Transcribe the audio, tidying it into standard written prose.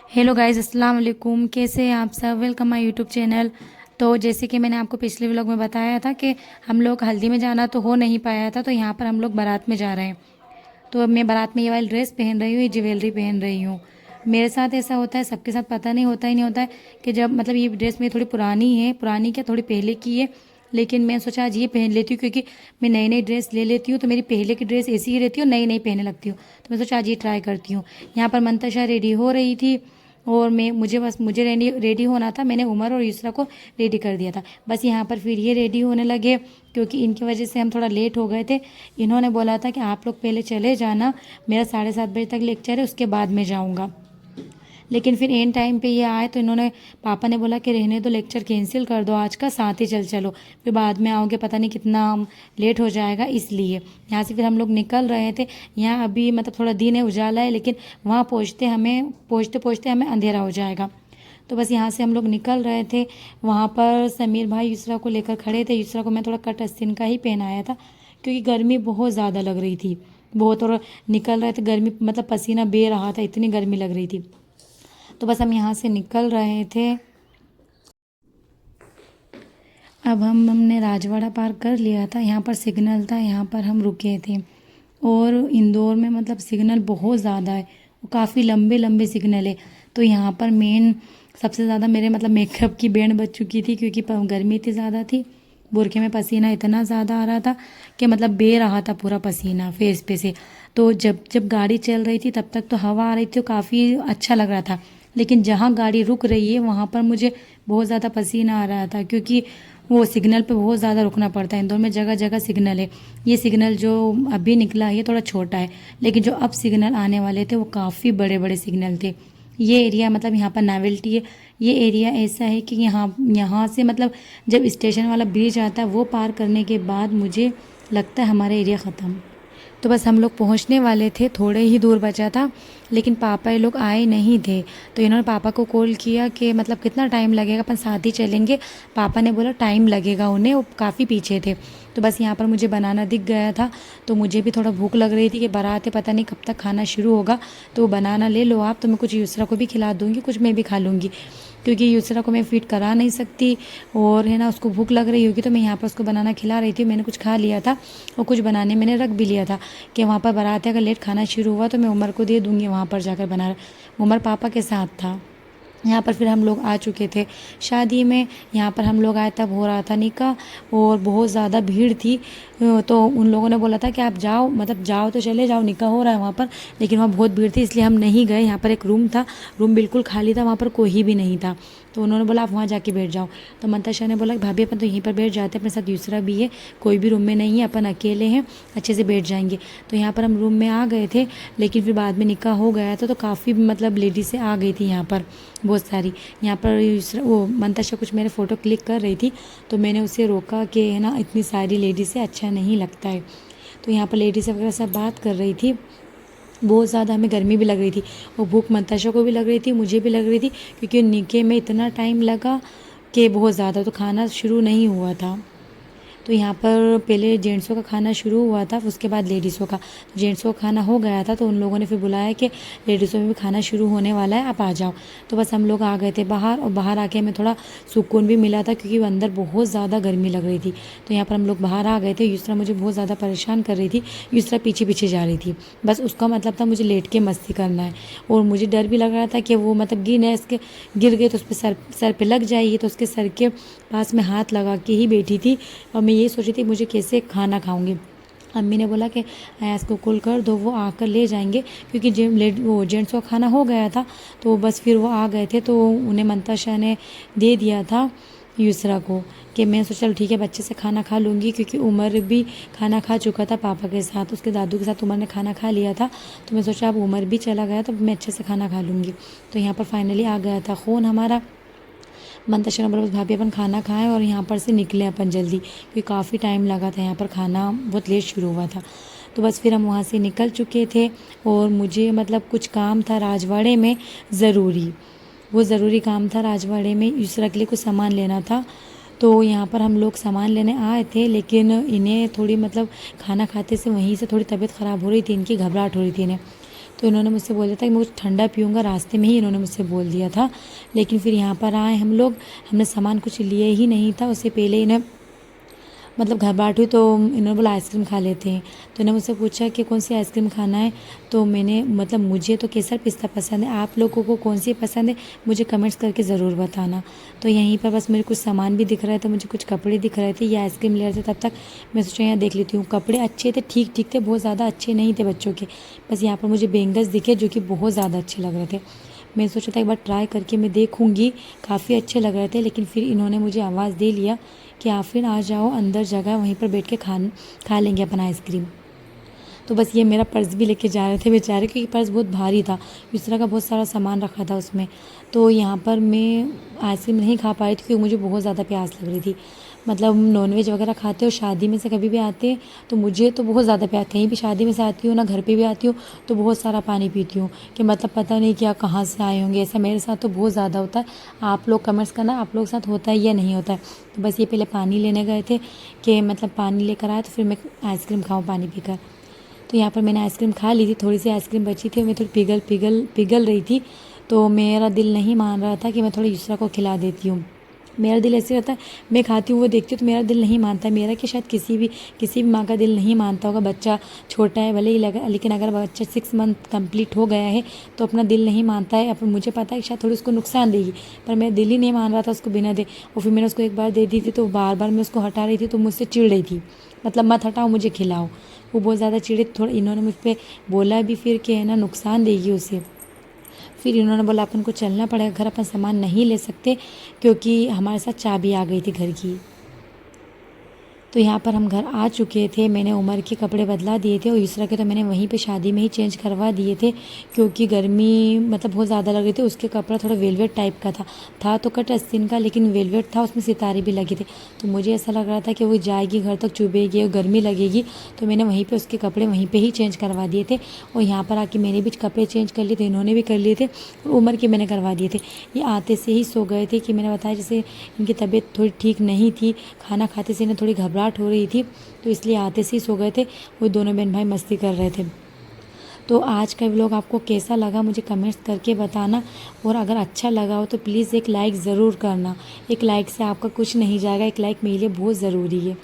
Hello guys, अस्सलाम वालेकुम। कैसे हैं आप सब? Welcome my YouTube channel. तो जैसे कि मैंने आपको पिछले व्लॉग में बताया था कि हम लोग हल्दी में जाना तो हो नहीं पाया था, तो यहाँ पर हम लोग बारात में जा रहे हैं। तो अब मैं बारात में ये वाली ड्रेस पहन रही हूँ, ये ज्वेलरी पहन रही हूँ। मेरे साथ ऐसा होता है, सबके साथ पता नहीं होता ही नहीं होता है कि जब मतलब ये ड्रेस मेरी थोड़ी पुरानी है, पुरानी क्या थोड़ी पहले की है, लेकिन मैं सोचा आज ये पहन लेती हूँ क्योंकि मैं नई नई ड्रेस ले लेती हूँ तो मेरी पहले की ड्रेस ऐसी ही रहती है और नई नई पहनने लगती हूँ। तो मैं सोचा आज ये ट्राई करती हूँ। यहाँ पर मंतशा रेडी हो रही थी और मैं मुझे रेडी रेडी होना था। मैंने उमर और युसरा को रेडी कर दिया था। बस यहाँ पर फिर ये रेडी होने लगे क्योंकि इनकी वजह से हम थोड़ा लेट हो गए थे। इन्होंने बोला था कि आप लोग पहले चले जाना, मेरा 7:30 बजे तक लेक्चर है, उसके बाद मैं जाऊँगा। लेकिन फिर एंड टाइम पे ये आए तो इन्होंने पापा ने बोला कि रहने दो, लेक्चर कैंसिल कर दो आज का, साथ ही चलो, फिर बाद में आओगे पता नहीं कितना लेट हो जाएगा। इसलिए यहाँ से फिर हम लोग निकल रहे थे। यहाँ अभी मतलब थोड़ा दिन है, उजाला है, लेकिन वहाँ पहुँचते पहुँचते हमें अंधेरा हो जाएगा। तो बस यहाँ से हम लोग निकल रहे थे। वहाँ पर समीर भाई युसरा को लेकर खड़े थे। युसरा को मैं थोड़ा कट आस्तीन का ही पहनाया था क्योंकि गर्मी बहुत ज़्यादा लग रही थी बहुत, और निकल रहे थे गर्मी मतलब पसीना बह रहा था, इतनी गर्मी लग रही थी। तो बस हम यहाँ से निकल रहे थे। अब हमने राजवाड़ा पार कर लिया था। यहाँ पर सिग्नल था, यहाँ पर हम रुके थे। और इंदौर में मतलब सिग्नल बहुत ज़्यादा है, वो काफ़ी लंबे लंबे सिग्नल है। तो यहाँ पर मेन सबसे ज़्यादा मेरे मतलब मेकअप की बैंड बज चुकी थी क्योंकि गर्मी इतनी ज़्यादा थी। बुरखे में पसीना इतना ज़्यादा आ रहा था कि मतलब बह रहा था पूरा पसीना फेस पे से। तो जब जब गाड़ी चल रही थी तब तक तो हवा आ रही थी, तो काफ़ी अच्छा लग रहा था। लेकिन जहाँ गाड़ी रुक रही है वहाँ पर मुझे बहुत ज़्यादा पसीना आ रहा था क्योंकि वो सिग्नल पे बहुत ज़्यादा रुकना पड़ता है। इंदौर में जगह जगह सिग्नल है। ये सिग्नल जो अभी निकला है ये थोड़ा छोटा है, लेकिन जो अब सिग्नल आने वाले थे वो काफ़ी बड़े बड़े सिग्नल थे। ये एरिया मतलब यहाँ पर नॉवेल्टी है। ये एरिया ऐसा है कि यहाँ यहाँ से मतलब जब स्टेशन वाला ब्रिज आता है वो पार करने के बाद मुझे लगता है हमारा एरिया ख़त्म। तो बस हम लोग पहुंचने वाले थे, थोड़े ही दूर बचा था, लेकिन पापा ये लोग आए नहीं थे। तो इन्होंने पापा को कॉल किया कि मतलब कितना टाइम लगेगा, अपन साथ ही चलेंगे। पापा ने बोला टाइम लगेगा उन्हें, वो काफ़ी पीछे थे। तो बस यहाँ पर मुझे बनाना दिख गया था, तो मुझे भी थोड़ा भूख लग रही थी कि बारात है, पता नहीं कब तक खाना शुरू होगा। तो बनाना ले लो आप, तो मैं कुछ युसरा को भी खिला दूँगी, कुछ मैं भी खा लूँगी क्योंकि युसरा को मैं फीड करा नहीं सकती। और है ना, उसको भूख लग रही होगी, तो मैं यहाँ पर उसको बनाना खिला रही थी। मैंने कुछ खा लिया था और कुछ बनाने मैंने रख भी लिया था कि वहाँ पर बारात है, अगर लेट खाना शुरू हुआ तो मैं उमर को दे दूँगी वहाँ पर जाकर बना। उमर पापा के साथ था। यहाँ पर फिर हम लोग आ चुके थे शादी में। यहाँ पर हम लोग आए तब हो रहा था निकाह और बहुत ज़्यादा भीड़ थी। तो उन लोगों ने बोला था कि आप जाओ, मतलब जाओ तो चले जाओ, निकाह हो रहा है वहाँ पर, लेकिन वहाँ बहुत भीड़ थी इसलिए हम नहीं गए। यहाँ पर एक रूम था, रूम बिल्कुल खाली था, वहाँ पर कोई भी नहीं था। तो उन्होंने बोला आप वहाँ जाके बैठ जाओ। तो मंतशा ने बोला भाभी अपन तो यहीं पर बैठ जाते हैं, अपने साथ दूसरा भी है, कोई भी रूम में नहीं है, अपन अकेले हैं, अच्छे से बैठ जाएंगे। तो यहाँ पर हम रूम में आ गए थे, लेकिन फिर बाद में निकाह हो गया था तो काफ़ी मतलब लेडीज़ें आ गई थी यहाँ पर बहुत सारी। यहाँ पर वो मंतशा कुछ मेरे फ़ोटो क्लिक कर रही थी, तो मैंने उसे रोका कि है ना इतनी सारी लेडीज़ से अच्छा नहीं लगता है। तो यहाँ पर लेडीज़ वगैरह सब बात कर रही थी। बहुत ज़्यादा हमें गर्मी भी लग रही थी और भूख मंतशा को भी लग रही थी, मुझे भी लग रही थी क्योंकि निकाह में इतना टाइम लगा कि बहुत ज़्यादा, तो खाना शुरू नहीं हुआ था। तो यहाँ पर पहले जेंट्सों का खाना शुरू हुआ था, उसके बाद लेडीज़ों का। जेंट्सों का खाना हो गया था तो उन लोगों ने फिर बुलाया कि लेडीज़ों में भी खाना शुरू होने वाला है, आप आ जाओ। तो बस हम लोग आ गए थे बाहर, और बाहर आके हमें थोड़ा सुकून भी मिला था क्योंकि अंदर बहुत ज़्यादा गर्मी लग रही थी। तो यहाँ पर हम लोग बाहर आ गए थे। युसरा मुझे बहुत ज़्यादा परेशान कर रही थी, युसरा पीछे पीछे जा रही थी। बस उसका मतलब था मुझे लेट के मस्ती करना है, और मुझे डर भी लग रहा था कि वो मतलब गिर गई तो उस पर सर पे लग जाएगी। तो उसके सर के पास में हाथ लगा के ही बैठी थी और मैं ये सोची थी मुझे कैसे खाना खाऊंगी। अम्मी ने बोला कि अयास को कॉल कर दो, वो आकर ले जाएंगे क्योंकि वो जेंट्स का खाना हो गया था। तो बस फिर वो आ गए थे तो उन्हें मंतशा ने दे दिया था युसरा को कि मैं सोचा चल ठीक है बच्चे से खाना खा लूँगी, क्योंकि उमर भी खाना खा चुका था पापा के साथ, उसके दादू के साथ उमर ने खाना खा लिया था। तो मैं सोचा अब उमर भी चला गया तो मैं अच्छे से खाना खा लूँगी। तो यहाँ पर फाइनली आ गया था ख़ून हमारा। मंतशा ने बोला बस भाभी अपन खाना खाएं और यहाँ पर से निकलें अपन जल्दी, क्योंकि काफ़ी टाइम लगा था, यहाँ पर खाना बहुत लेट शुरू हुआ था। तो बस फिर हम वहाँ से निकल चुके थे और मुझे मतलब कुछ काम था राजवाड़े में ज़रूरी, वो ज़रूरी काम था राजवाड़े में, युसरा के लिए कुछ सामान लेना था। तो यहाँ पर हम लोग सामान लेने आए थे, लेकिन इन्हें थोड़ी मतलब खाना खाते से वहीं से थोड़ी तबीयत ख़राब हो रही थी, इनकी घबराहट हो रही थी इन्हें। तो इन्होंने मुझसे बोला था कि मैं कुछ ठंडा पीऊँगा, रास्ते में ही इन्होंने मुझसे बोल दिया था। लेकिन फिर यहाँ पर आए हम लोग, हमने सामान कुछ लिए ही नहीं था, उससे पहले इन्हें मतलब घबराहट हुई तो इन्होंने बोला आइसक्रीम खा लेते हैं। तो इन्होंने मुझसे पूछा कि कौन सी आइसक्रीम खाना है, तो मैंने मतलब मुझे तो केसर पिस्ता पसंद है, आप लोगों को कौन सी पसंद है मुझे कमेंट्स करके ज़रूर बताना। तो यहीं पर बस मेरे कुछ सामान भी दिख रहे थे, मुझे कुछ कपड़े दिख रहे थे, ये आइसक्रीम ले रहे थे, तब तक मैं सोचा यहाँ देख लेती हूँ। कपड़े अच्छे थे, ठीक ठीक थे, बहुत ज़्यादा अच्छे नहीं थे बच्चों के। बस यहाँ पर मुझे बैंगल्स दिखे जो कि बहुत ज़्यादा अच्छे लग रहे थे। मैं सोचा था एक बार ट्राई करके मैं देखूँगी, काफ़ी अच्छे लग रहे थे। लेकिन फिर इन्होंने मुझे आवाज़ दे लिया कि आप फिर आ जाओ अंदर, जगह वहीं पर बैठ के खा लेंगे अपन आइसक्रीम। तो बस ये मेरा पर्स भी लेके जा रहे थे बेचारे, क्योंकि पर्स बहुत भारी था, इस तरह का बहुत सारा सामान रखा था उसमें। तो यहाँ पर मैं आइसक्रीम नहीं खा पाई थी क्योंकि मुझे बहुत ज़्यादा प्यास लग रही थी। मतलब नॉनवेज वगैरह खाते हो, शादी में से कभी भी आते हैं तो मुझे तो बहुत ज़्यादा प्यास, कहीं भी शादी में से आती हूँ ना, घर पे भी आती हूँ तो बहुत सारा पानी पीती हूँ कि मतलब पता नहीं क्या कहाँ से आए होंगे, ऐसा मेरे साथ तो बहुत ज़्यादा होता है। आप लोग कमेंट्स करना आप लोग के साथ होता है या नहीं होता है। तो बस ये पहले पानी लेने गए थे कि मतलब पानी लेकर आए तो फिर मैं आइसक्रीम खाऊँ पानी पीकर। तो यहाँ पर मैंने आइसक्रीम खा ली थी, थोड़ी सी आइसक्रीम बची थी, मैं थोड़ी पिघल रही थी। तो मेरा दिल नहीं मान रहा था कि मैं थोड़ी युसरा को खिला देती हूँ। मेरा दिल ऐसे रहता है, मैं खाती हूँ वो देखती हूँ तो मेरा दिल नहीं मानता है। मेरा कि शायद किसी भी माँ का दिल नहीं मानता होगा, बच्चा छोटा है भले ही लगा, लेकिन अगर बच्चा 6 मंथ कंप्लीट हो गया है तो अपना दिल नहीं मानता है। अपन मुझे पता है कि शायद थोड़ी उसको नुकसान देगी, पर मेरा दिल ही नहीं मान रहा था उसको बिना दे। और फिर मैंने उसको एक बार दे दी थी तो बार बार मैं उसको हटा रही थी तो मुझसे चिढ़ रही थी, मतलब मत हटाओ मुझे खिलाओ। वो बहुत ज़्यादा चिढ़े, थोड़ा इन्होंने मुझ पर बोला भी फिर कि है ना नुकसान देगी उसे। फिर इन्होंने बोला अपन को चलना पड़ेगा घर, अपन सामान नहीं ले सकते क्योंकि हमारे साथ चाबी आ गई थी घर की। तो यहाँ पर हम घर आ चुके थे, मैंने उमर के कपड़े बदला दिए थे और युसरा के तो मैंने वहीं पे शादी में ही चेंज करवा दिए थे क्योंकि गर्मी मतलब बहुत ज़्यादा लग रही थी। उसके कपड़ा थोड़ा वेलवेट टाइप का था तो कट आस्तीन का, लेकिन वेलवेट था, उसमें सितारे भी लगे थे। तो मुझे ऐसा लग रहा था कि वो जाएगी घर तक चुभेगी और गर्मी लगेगी, तो मैंने वहीं पर उसके कपड़े वहीं पर ही चेंज करवा दिए थे। और यहाँ पर आके मैंने भी कपड़े चेंज कर लिए थे, इन्होंने भी कर लिए थे और उमर के मैंने करवा दिए थे। ये आते से ही सो गए थे कि मैंने बताया जैसे इनकी तबीयत थोड़ी ठीक नहीं थी, खाना खाते से इन्हें थोड़ी घबराहट हो रही थी, तो इसलिए आते से ही सो गए थे। वो दोनों बहन भाई मस्ती कर रहे थे। तो आज का व्लॉग आपको कैसा लगा मुझे कमेंट्स करके बताना, और अगर अच्छा लगा हो तो प्लीज़ एक लाइक ज़रूर करना। एक लाइक से आपका कुछ नहीं जाएगा, एक लाइक मेरे लिए बहुत ज़रूरी है।